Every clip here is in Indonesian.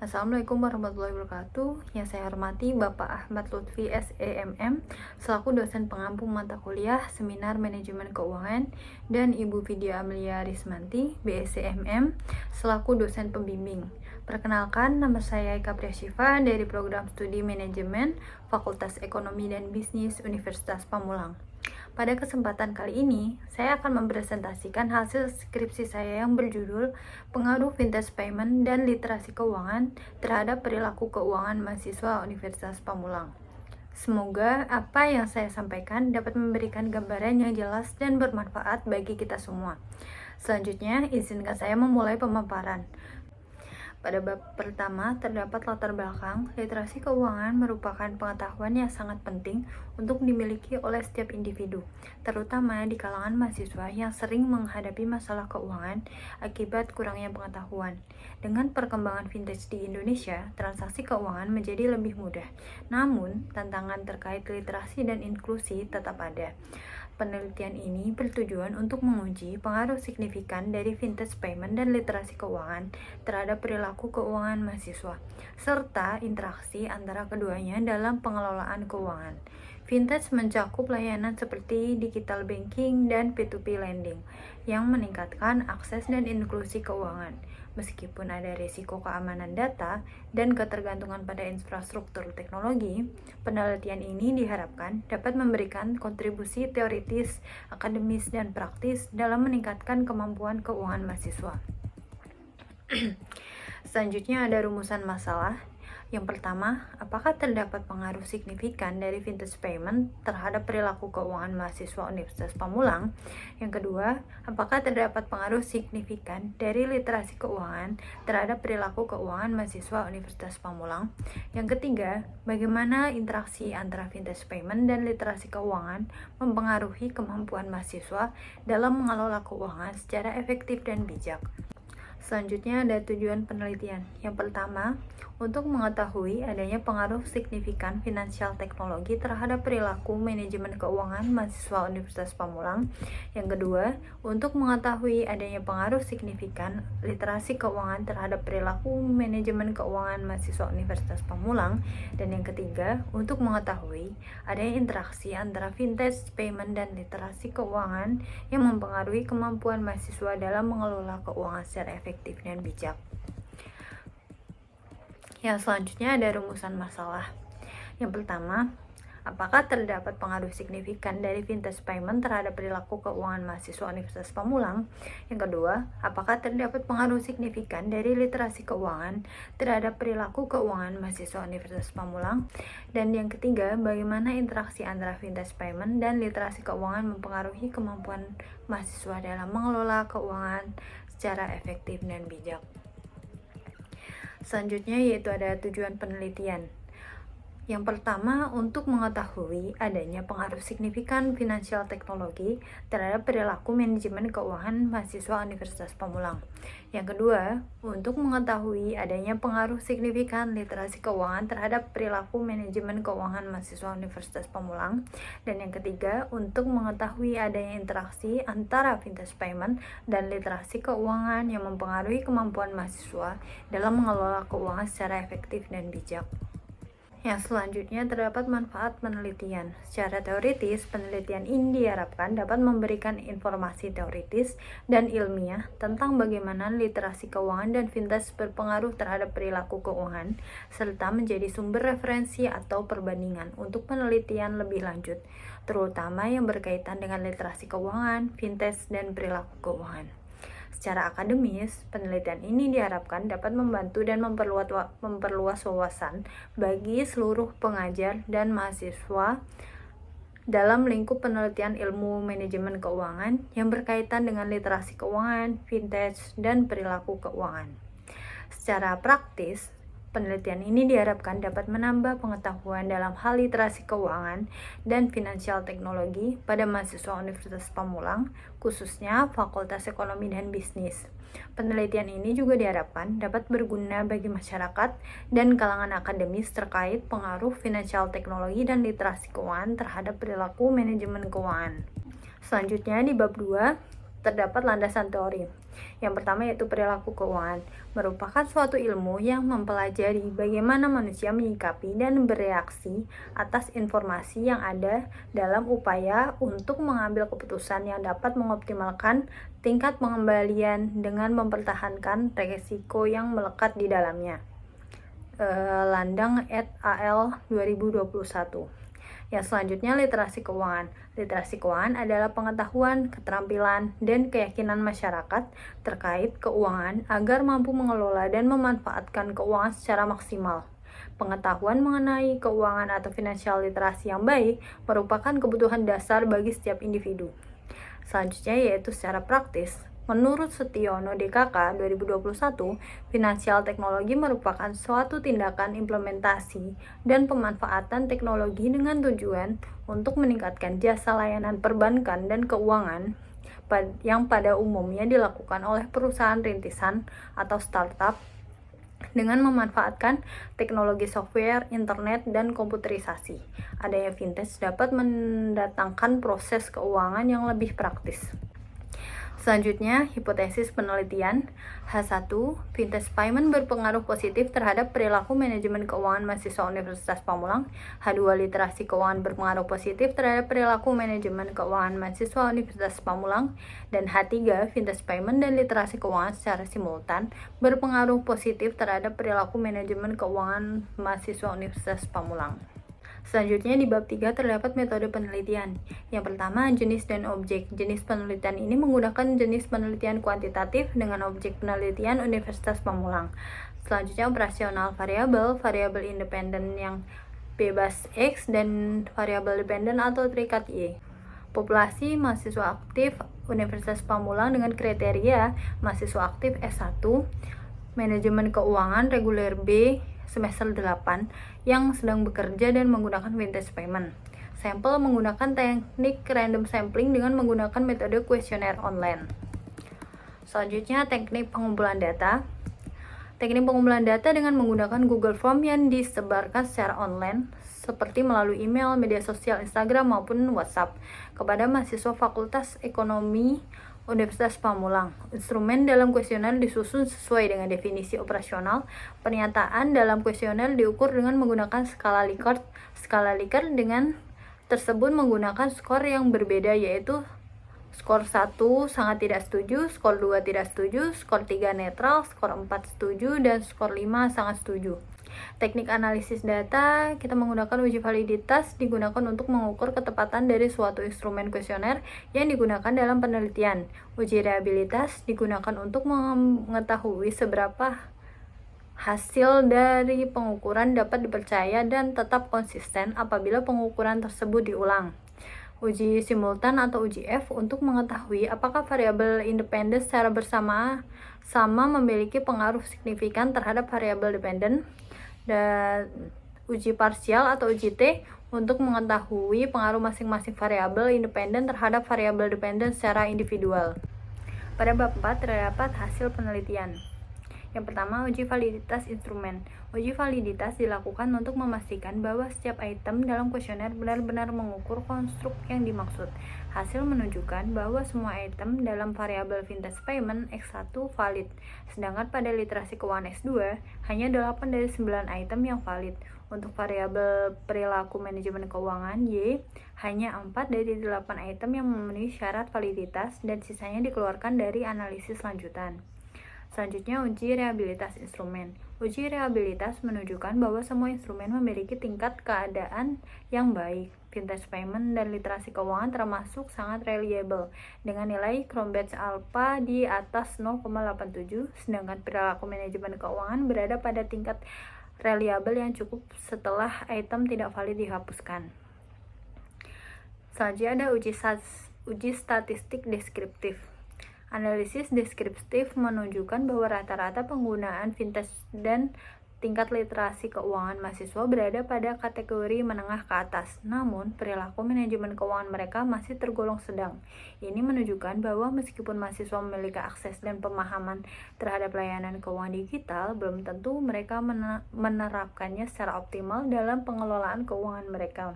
Assalamualaikum warahmatullahi wabarakatuh. Yang saya hormati Bapak Ahmad Lutfi SEMM selaku dosen pengampu mata kuliah Seminar Manajemen Keuangan, dan Ibu Vidya Amelia Rismanti BSCMM selaku dosen pembimbing. Perkenalkan, nama saya Eka Priasyifa dari Program Studi Manajemen Fakultas Ekonomi dan Bisnis Universitas Pamulang. Pada kesempatan kali ini, saya akan mempresentasikan hasil skripsi saya yang berjudul Pengaruh Vintage Payment dan Literasi Keuangan terhadap Perilaku Keuangan Mahasiswa Universitas Pamulang. Semoga apa yang saya sampaikan dapat memberikan gambaran yang jelas dan bermanfaat bagi kita semua. Selanjutnya, izinkan saya memulai pemaparan. Pada bab pertama, terdapat latar belakang. Literasi keuangan merupakan pengetahuan yang sangat penting untuk dimiliki oleh setiap individu, terutama di kalangan mahasiswa yang sering menghadapi masalah keuangan akibat kurangnya pengetahuan. Dengan perkembangan vintage di Indonesia, transaksi keuangan menjadi lebih mudah. Namun, tantangan terkait literasi dan inklusi tetap ada. Penelitian ini bertujuan untuk menguji pengaruh signifikan dari vintage payment dan literasi keuangan terhadap perilaku keuangan mahasiswa, serta interaksi antara keduanya dalam pengelolaan keuangan. Vintage mencakup layanan seperti digital banking dan P2P lending yang meningkatkan akses dan inklusi keuangan. Meskipun ada risiko keamanan data dan ketergantungan pada infrastruktur teknologi, penelitian ini diharapkan dapat memberikan kontribusi teoritis, akademis, dan praktis dalam meningkatkan kemampuan keuangan mahasiswa. Selanjutnya ada rumusan masalah. Yang pertama, apakah terdapat pengaruh signifikan dari vintage payment terhadap perilaku keuangan mahasiswa Universitas Pamulang? Yang kedua, apakah terdapat pengaruh signifikan dari literasi keuangan terhadap perilaku keuangan mahasiswa Universitas Pamulang? Yang ketiga, bagaimana interaksi antara vintage payment dan literasi keuangan mempengaruhi kemampuan mahasiswa dalam mengelola keuangan secara efektif dan bijak? Selanjutnya ada tujuan penelitian. Yang pertama, untuk mengetahui adanya pengaruh signifikan finansial teknologi terhadap perilaku manajemen keuangan mahasiswa Universitas Pamulang. Yang kedua, untuk mengetahui adanya pengaruh signifikan literasi keuangan terhadap perilaku manajemen keuangan mahasiswa Universitas Pamulang. Dan yang ketiga, untuk mengetahui adanya interaksi antara vintage payment dan literasi keuangan yang mempengaruhi kemampuan mahasiswa dalam mengelola keuangan secara efektif dan bijak. Yang selanjutnya ada rumusan masalah. Yang pertama, apakah terdapat pengaruh signifikan dari vintage payment terhadap perilaku keuangan mahasiswa Universitas Pamulang? Yang kedua, apakah terdapat pengaruh signifikan dari literasi keuangan terhadap perilaku keuangan mahasiswa Universitas Pamulang? Dan yang ketiga, bagaimana interaksi antara vintage payment dan literasi keuangan mempengaruhi kemampuan mahasiswa dalam mengelola keuangan secara efektif dan bijak? Selanjutnya yaitu ada tujuan penelitian. Yang pertama, untuk mengetahui adanya pengaruh signifikan finansial teknologi terhadap perilaku manajemen keuangan mahasiswa Universitas Pamulang. Yang kedua, untuk mengetahui adanya pengaruh signifikan literasi keuangan terhadap perilaku manajemen keuangan mahasiswa Universitas Pamulang. Dan yang ketiga, untuk mengetahui adanya interaksi antara vintage payment dan literasi keuangan yang mempengaruhi kemampuan mahasiswa dalam mengelola keuangan secara efektif dan bijak. Yang selanjutnya terdapat manfaat penelitian. Secara teoritis, penelitian ini diharapkan dapat memberikan informasi teoritis dan ilmiah tentang bagaimana literasi keuangan dan vintage berpengaruh terhadap perilaku keuangan, serta menjadi sumber referensi atau perbandingan untuk penelitian lebih lanjut, terutama yang berkaitan dengan literasi keuangan, vintage, dan perilaku keuangan. Secara akademis, penelitian ini diharapkan dapat membantu dan memperluas wawasan bagi seluruh pengajar dan mahasiswa dalam lingkup penelitian ilmu manajemen keuangan yang berkaitan dengan literasi keuangan, vintage, dan perilaku keuangan. Secara praktis, penelitian ini diharapkan dapat menambah pengetahuan dalam hal literasi keuangan dan finansial teknologi pada mahasiswa Universitas Pamulang, khususnya Fakultas Ekonomi dan Bisnis. Penelitian ini juga diharapkan dapat berguna bagi masyarakat dan kalangan akademis terkait pengaruh finansial teknologi dan literasi keuangan terhadap perilaku manajemen keuangan. Selanjutnya di bab 2, terdapat landasan teori. Yang pertama yaitu perilaku keuangan, merupakan suatu ilmu yang mempelajari bagaimana manusia menyikapi dan bereaksi atas informasi yang ada dalam upaya untuk mengambil keputusan yang dapat mengoptimalkan tingkat pengembalian dengan mempertahankan risiko yang melekat di dalamnya. Landang et al. 2021. Yang selanjutnya, literasi keuangan. Literasi keuangan adalah pengetahuan, keterampilan, dan keyakinan masyarakat terkait keuangan agar mampu mengelola dan memanfaatkan keuangan secara maksimal. Pengetahuan mengenai keuangan atau financial literasi yang baik merupakan kebutuhan dasar bagi setiap individu. Selanjutnya yaitu secara praktis. Menurut Setiono DKK 2021, finansial teknologi merupakan suatu tindakan implementasi dan pemanfaatan teknologi dengan tujuan untuk meningkatkan jasa layanan perbankan dan keuangan yang pada umumnya dilakukan oleh perusahaan rintisan atau startup dengan memanfaatkan teknologi software, internet, dan komputerisasi. Adanya fintech dapat mendatangkan proses keuangan yang lebih praktis. Selanjutnya, hipotesis penelitian. H1, fintech payment berpengaruh positif terhadap perilaku manajemen keuangan mahasiswa Universitas Pamulang. H2, literasi keuangan berpengaruh positif terhadap perilaku manajemen keuangan mahasiswa Universitas Pamulang. Dan H3, fintech payment dan literasi keuangan secara simultan berpengaruh positif terhadap perilaku manajemen keuangan mahasiswa Universitas Pamulang. Selanjutnya di bab 3 terdapat metode penelitian. Yang pertama, jenis dan objek. Jenis penelitian ini menggunakan jenis penelitian kuantitatif dengan objek penelitian Universitas Pamulang. Selanjutnya operasional variabel, variabel independen yang bebas X dan variabel dependen atau terikat Y. Populasi mahasiswa aktif Universitas Pamulang dengan kriteria mahasiswa aktif S1, manajemen keuangan reguler B semester 8 yang sedang bekerja dan menggunakan vintage payment. Sampel menggunakan teknik random sampling dengan menggunakan metode kuesioner online. Selanjutnya, teknik pengumpulan data. Teknik pengumpulan data dengan menggunakan Google Form yang disebarkan secara online seperti melalui email, media sosial, Instagram maupun WhatsApp kepada mahasiswa Fakultas Ekonomi Universitas Pamulang. Instrumen dalam kuesioner disusun sesuai dengan definisi operasional. Pernyataan dalam kuesioner diukur dengan menggunakan skala Likert. Skala Likert dengan tersebut menggunakan skor yang berbeda, yaitu skor 1 sangat tidak setuju, skor 2 tidak setuju, skor 3 netral, skor 4 setuju, dan skor 5 sangat setuju. Teknik analisis data, kita menggunakan uji validitas digunakan untuk mengukur ketepatan dari suatu instrumen kuesioner yang digunakan dalam penelitian. Uji reliabilitas digunakan untuk mengetahui seberapa hasil dari pengukuran dapat dipercaya dan tetap konsisten apabila pengukuran tersebut diulang. Uji simultan atau uji F untuk mengetahui apakah variabel independen secara bersama-sama memiliki pengaruh signifikan terhadap variabel dependen. Dan uji parsial atau uji T untuk mengetahui pengaruh masing-masing variabel independen terhadap variabel dependen secara individual. Pada bab 4 terdapat hasil penelitian. Yang pertama, uji validitas instrumen. Uji validitas dilakukan untuk memastikan bahwa setiap item dalam kuesioner benar-benar mengukur konstruk yang dimaksud. Hasil menunjukkan bahwa semua item dalam variabel vintage payment X1 valid, sedangkan pada literasi keuangan S2 hanya 8 dari 9 item yang valid. Untuk variabel perilaku manajemen keuangan Y, hanya 4 dari 8 item yang memenuhi syarat validitas dan sisanya dikeluarkan dari analisis lanjutan. Selanjutnya, uji reliabilitas instrumen. Uji reliabilitas menunjukkan bahwa semua instrumen memiliki tingkat keadaan yang baik. Vintage payment dan literasi keuangan termasuk sangat reliable dengan nilai Cronbach's alpha di atas 0,87, sedangkan perilaku manajemen keuangan berada pada tingkat reliable yang cukup setelah item tidak valid dihapuskan. Selanjutnya ada uji statistik deskriptif. Analisis deskriptif menunjukkan bahwa rata-rata penggunaan vintage dan tingkat literasi keuangan mahasiswa berada pada kategori menengah ke atas, namun perilaku manajemen keuangan mereka masih tergolong sedang. Ini menunjukkan bahwa meskipun mahasiswa memiliki akses dan pemahaman terhadap layanan keuangan digital, belum tentu mereka menerapkannya secara optimal dalam pengelolaan keuangan mereka.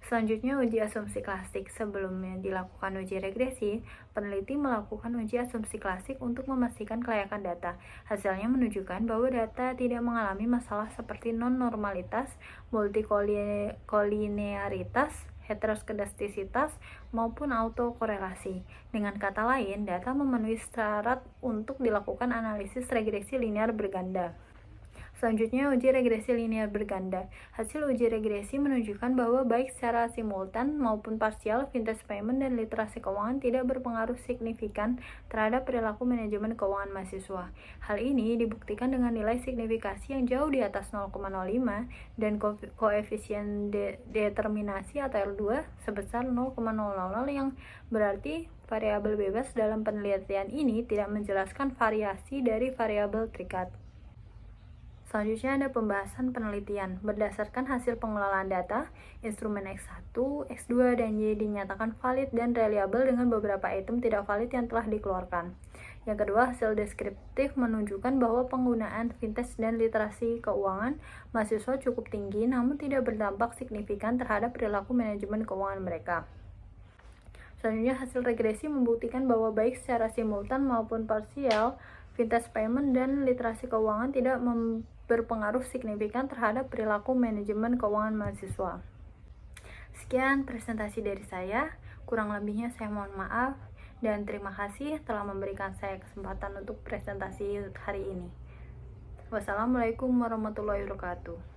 Selanjutnya, uji asumsi klasik. Sebelumnya dilakukan uji regresi, peneliti melakukan uji asumsi klasik untuk memastikan kelayakan data. Hasilnya menunjukkan bahwa data tidak mengalami masalah seperti non-normalitas, multikolinearitas, heteroskedastisitas, maupun autokorelasi. Dengan kata lain, data memenuhi syarat untuk dilakukan analisis regresi linear berganda. Selanjutnya, uji regresi linear berganda. Hasil uji regresi menunjukkan bahwa baik secara simultan maupun parsial, vintage payment dan literasi keuangan tidak berpengaruh signifikan terhadap perilaku manajemen keuangan mahasiswa. Hal ini dibuktikan dengan nilai signifikasi yang jauh di atas 0,05 dan koefisien determinasi atau R2 sebesar 0,000 yang berarti variabel bebas dalam penelitian ini tidak menjelaskan variasi dari variabel terikat. Selanjutnya ada pembahasan penelitian. Berdasarkan hasil pengelolaan data, instrumen X1, X2, dan Y dinyatakan valid dan reliable dengan beberapa item tidak valid yang telah dikeluarkan. Yang kedua, hasil deskriptif menunjukkan bahwa penggunaan vintage dan literasi keuangan mahasiswa cukup tinggi namun tidak berdampak signifikan terhadap perilaku manajemen keuangan mereka. Selanjutnya, hasil regresi membuktikan bahwa baik secara simultan maupun parsial, vintage payment dan literasi keuangan tidak berpengaruh signifikan terhadap perilaku manajemen keuangan mahasiswa. Sekian presentasi dari saya, kurang lebihnya saya mohon maaf dan terima kasih telah memberikan saya kesempatan untuk presentasi hari ini. Wassalamualaikum warahmatullahi wabarakatuh.